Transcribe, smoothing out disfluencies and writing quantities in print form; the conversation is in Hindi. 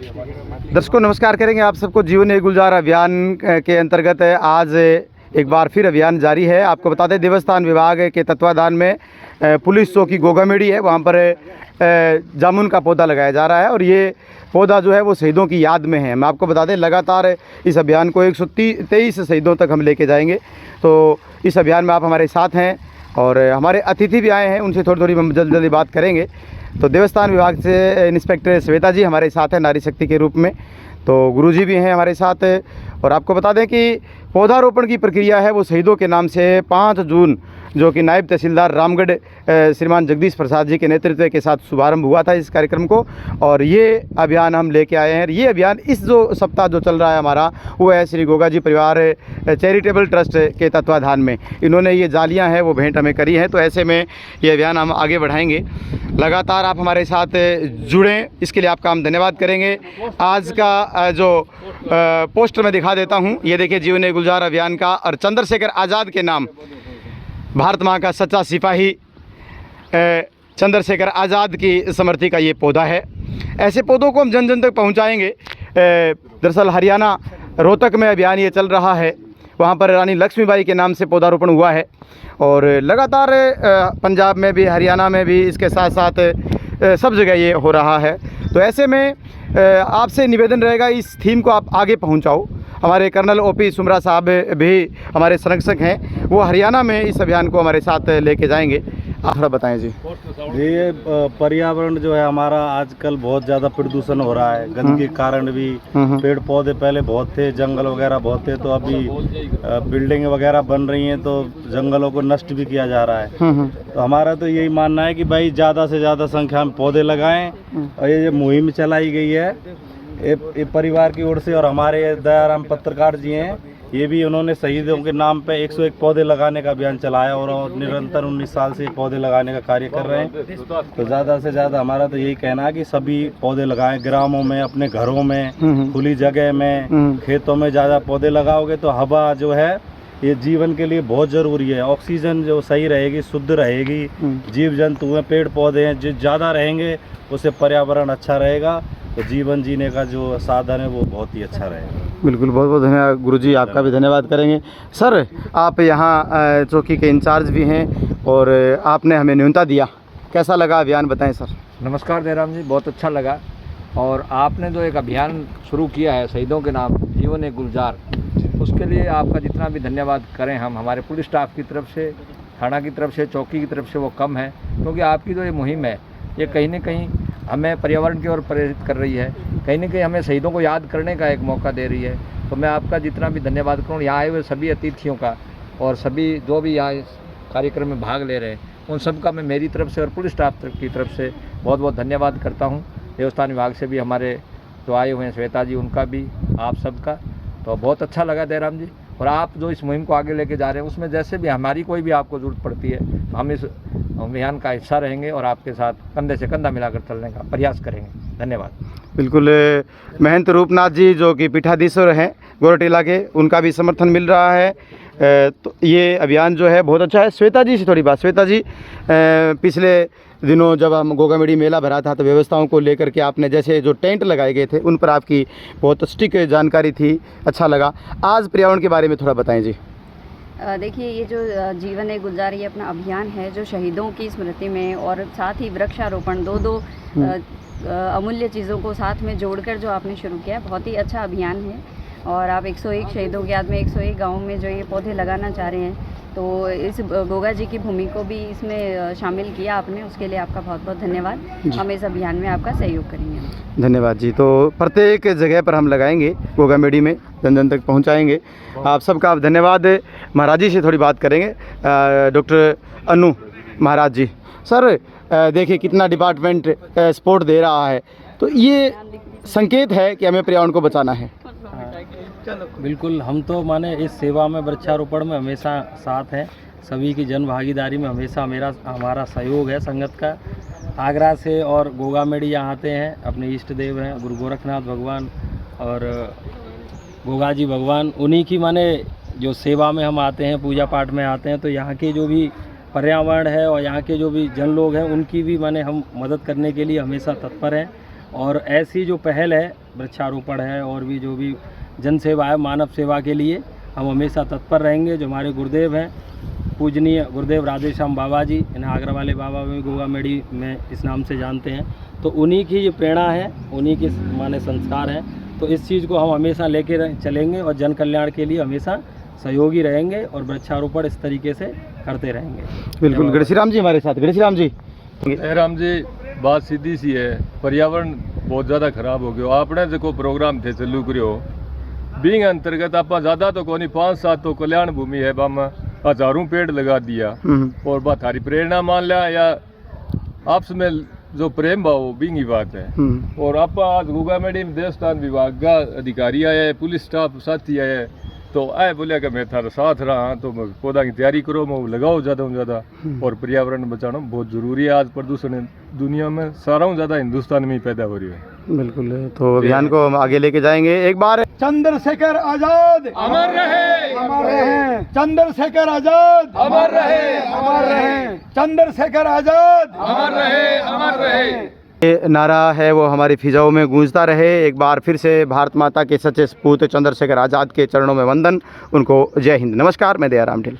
दर्शकों नमस्कार करेंगे आप सबको। जीवन एक गुलजार अभियान के अंतर्गत आज एक बार फिर अभियान जारी है। आपको बता दें देवस्थान विभाग के तत्वाधान में पुलिस चौकी गोगामेड़ी है, वहाँ पर जामुन का पौधा लगाया जा रहा है और ये पौधा जो है वो शहीदों की याद में है। मैं आपको बता दें लगातार इस अभियान को 123 शहीदों तक हम लेके जाएंगे। तो इस अभियान में आप हमारे साथ हैं और हमारे अतिथि भी आए हैं, उनसे थोड़ी हम जल्दी बात करेंगे। तो देवस्थान विभाग से इंस्पेक्टर श्वेता जी हमारे साथ हैं नारी शक्ति के रूप में, तो गुरुजी भी हैं हमारे साथ। और आपको बता दें कि पौधारोपण की प्रक्रिया है वो शहीदों के नाम से 5 जून जो कि नायब तहसीलदार रामगढ़ श्रीमान जगदीश प्रसाद जी के नेतृत्व के साथ शुभारंभ हुआ था इस कार्यक्रम को, और ये अभियान हम लेके आए हैं। ये अभियान इस जो सप्ताह जो चल रहा है हमारा वो है श्री गोगा जी परिवार चैरिटेबल ट्रस्ट के तत्वाधान में। इन्होंने ये जालियां हैं वो भेंट हमें करी हैं, तो ऐसे में ये अभियान हम आगे बढ़ाएंगे। लगातार आप हमारे साथ जुड़ें, इसके लिए आपका हम धन्यवाद करेंगे। आज का जो पोस्टर मैं दिखा देता हूँ, ये देखिए जीवन एक गुलजार अभियान का, और चंद्रशेखर आज़ाद के नाम भारत माँ का सच्चा सिपाही चंद्रशेखर आज़ाद की स्मृति का ये पौधा है। ऐसे पौधों को हम जन जन तक पहुँचाएँगे। दरअसल हरियाणा रोहतक में अभियान ये चल रहा है, वहाँ पर रानी लक्ष्मीबाई के नाम से पौधारोपण हुआ है और लगातार पंजाब में भी हरियाणा में भी इसके साथ साथ सब जगह ये हो रहा है। तो ऐसे में आपसे निवेदन रहेगा इस थीम को आप आगे पहुंचाओ। हमारे कर्नल ओपी सुमरा साहब भी हमारे संरक्षक हैं, वो हरियाणा में इस अभियान को हमारे साथ लेके जाएंगे। आप थोड़ा बताएं जी। ये पर्यावरण जो है हमारा आजकल बहुत ज़्यादा प्रदूषण हो रहा है, गंदगी के कारण भी। पेड़ पौधे पहले बहुत थे, जंगल वगैरह बहुत थे, तो अभी बिल्डिंग वगैरह बन रही हैं तो जंगलों को नष्ट भी किया जा रहा है। तो हमारा तो यही मानना है कि भाई ज़्यादा से ज़्यादा संख्या में पौधे लगाएं, और ये मुहिम चलाई गई है ये परिवार की ओर से, और हमारे दयाराम पत्रकार जी हैं, ये भी उन्होंने शहीदों के नाम पे 101 पौधे लगाने का अभियान चलाया और निरंतर 19 साल से पौधे लगाने का कार्य कर रहे हैं। तो ज़्यादा से ज़्यादा हमारा तो यही कहना है कि सभी पौधे लगाएं, ग्रामों में, अपने घरों में, खुली जगह में, खेतों में ज़्यादा पौधे लगाओगे तो हवा जो है ये जीवन के लिए बहुत ज़रूरी है। ऑक्सीजन जो सही रहेगी, शुद्ध रहेगी, जीव जंतु हैं, पेड़ पौधे हैं, जो ज़्यादा रहेंगे उससे पर्यावरण अच्छा रहेगा, तो जीवन जीने का जो साधन है वो बहुत ही अच्छा रहेगा। बिल्कुल, बहुत बहुत धन्यवाद गुरुजी, आपका भी धन्यवाद करेंगे। सर आप यहाँ चौकी के इंचार्ज भी हैं और आपने हमें न्योता दिया, कैसा लगा अभियान बताएं सर। नमस्कार जयराम जी, बहुत अच्छा लगा। और आपने जो एक अभियान शुरू किया है शहीदों के नाम जीवन एक गुलजार, उसके लिए आपका जितना भी धन्यवाद करें हम हमारे पुलिस स्टाफ की तरफ से, थाना की तरफ से, चौकी की तरफ से वो कम है, क्योंकि आपकी जो ये मुहिम है ये कहीं न कहीं हमें पर्यावरण की ओर प्रेरित कर रही है, कहीं न कहीं हमें शहीदों को याद करने का एक मौका दे रही है। तो मैं आपका जितना भी धन्यवाद करूँ यहाँ आए हुए सभी अतिथियों का, और सभी जो भी यहाँ इस कार्यक्रम में भाग ले रहे हैं उन सब का मैं मेरी तरफ से और पुलिस स्टाफ की तरफ से बहुत बहुत धन्यवाद करता हूँ। देवस्थान विभाग से भी हमारे जो आए हुए हैं श्वेता जी, उनका भी, आप सबका। तो बहुत अच्छा लगा जयराम जी, और आप जो इस मुहिम को आगे लेके जा रहे हैं उसमें जैसे भी हमारी कोई भी आपको ज़रूरत पड़ती है हम इस अभियान का हिस्सा रहेंगे और आपके साथ कंधे से कंधा मिलाकर चलने का प्रयास करेंगे। धन्यवाद। बिल्कुल, महंत रूपनाथ जी जो कि पीठाधीश्वर हैं गोरटीला के, उनका भी समर्थन मिल रहा है। तो ये अभियान जो है बहुत अच्छा है। श्वेता जी से थोड़ी बात। श्वेता जी, पिछले दिनों जब हम गोगामेड़ी मेला भरा था तो व्यवस्थाओं को लेकर के आपने जैसे जो टेंट लगाए गए थे उन पर आपकी बहुत सटीक जानकारी थी, अच्छा लगा। आज पर्यावरण के बारे में थोड़ा बताएं जी। देखिए, ये जो जीवन एक गुलजार ये अपना अभियान है जो शहीदों की स्मृति में, और साथ ही वृक्षारोपण, दो अमूल्य चीज़ों को साथ में जोड़कर जो आपने शुरू किया, बहुत ही अच्छा अभियान है। और आप 101 शहीदों की याद में 101 गाँव में जो ये पौधे लगाना चाह रहे हैं, तो इस गोगा जी की भूमि को भी इसमें शामिल किया आपने, उसके लिए आपका बहुत बहुत धन्यवाद। हम इस अभियान में आपका सहयोग करेंगे। धन्यवाद जी। तो प्रत्येक जगह पर हम लगाएंगे, गोगामेड़ी में जन जन तक पहुंचाएंगे। आप सबका धन्यवाद। महाराज जी से थोड़ी बात करेंगे, डॉक्टर अनु महाराज जी। सर देखिए कितना डिपार्टमेंट सपोर्ट दे रहा है, तो ये संकेत है कि हमें पर्यावरण को बचाना है। बिल्कुल, हम तो माने इस सेवा में, वृक्षारोपण में हमेशा साथ हैं, सभी की जन भागीदारी में हमेशा हमारा सहयोग है संगत का। आगरा से और गोगामेड़ी यहाँ आते हैं, अपने इष्ट देव हैं गुरु गोरखनाथ भगवान और गोगा जी भगवान, उन्हीं की माने जो सेवा में हम आते हैं, पूजा पाठ में आते हैं। तो यहाँ के जो भी पर्यावरण है और यहाँ के जो भी जन लोग हैं उनकी भी माने हम मदद करने के लिए हमेशा तत्पर हैं। और ऐसी जो पहल है वृक्षारोपण है और भी जो भी जन सेवा है, मानव सेवा के लिए हम हमेशा तत्पर रहेंगे। जो हमारे गुरुदेव हैं, पूजनीय गुरुदेव राधेश्याम बाबा जी, इन्हें आगरा वाले बाबा में गोगामेड़ी में इस नाम से जानते हैं, तो उन्हीं की ये प्रेरणा है, उन्हीं के माने संस्कार हैं। तो इस चीज़ को हम हमेशा लेके चलेंगे और जन कल्याण के लिए हमेशा सहयोगी रहेंगे और वृक्षारोपण इस तरीके से करते रहेंगे। बिल्कुल। गणेशी राम जी हमारे साथ। गणेशी राम जी, राम जी, बात सीधी सी है, पर्यावरण बहुत ज़्यादा खराब हो गया। आपने जो प्रोग्राम थे चालू करो बींग अंतर्गत आप ज़्यादा तो कोनी 5-7 तो कल्याण भूमि है, बाम हजारों पेड़ लगा दिया और बात थारी प्रेरणा मान लिया या आपस में जो प्रेम भाव बींग ही बात है। और आप आज गोगामेड़ी में देवस्थान विभाग का अधिकारी आया है, पुलिस स्टाफ साथी आया है, तो आए बोलिया कि मैं थारा साथ रहा, तो पौधा की तैयारी करो, मैं लगाओ ज़्यादा से ज़्यादा। और पर्यावरण बचाना बहुत ज़रूरी है। आज प्रदूषण दुनिया में सारा ज़्यादा हिंदुस्तान में ही पैदा हो रही है। बिल्कुल। तो अभियान को हम आगे लेके जाएंगे। एक बार चंद्रशेखर आजाद अमर रहे, अमर रहे, चंद्रशेखर आजाद अमर रहे, अमर रहे, चंद्रशेखर आजाद अमर रहे, अमर रहे। ये नारा है वो हमारी फिजाओं में गूंजता रहे। एक बार फिर से भारत माता के सच्चे सपूत चंद्रशेखर आजाद के चरणों में वंदन। उनको जय हिंद। नमस्कार, मैं दयाराम ढिल।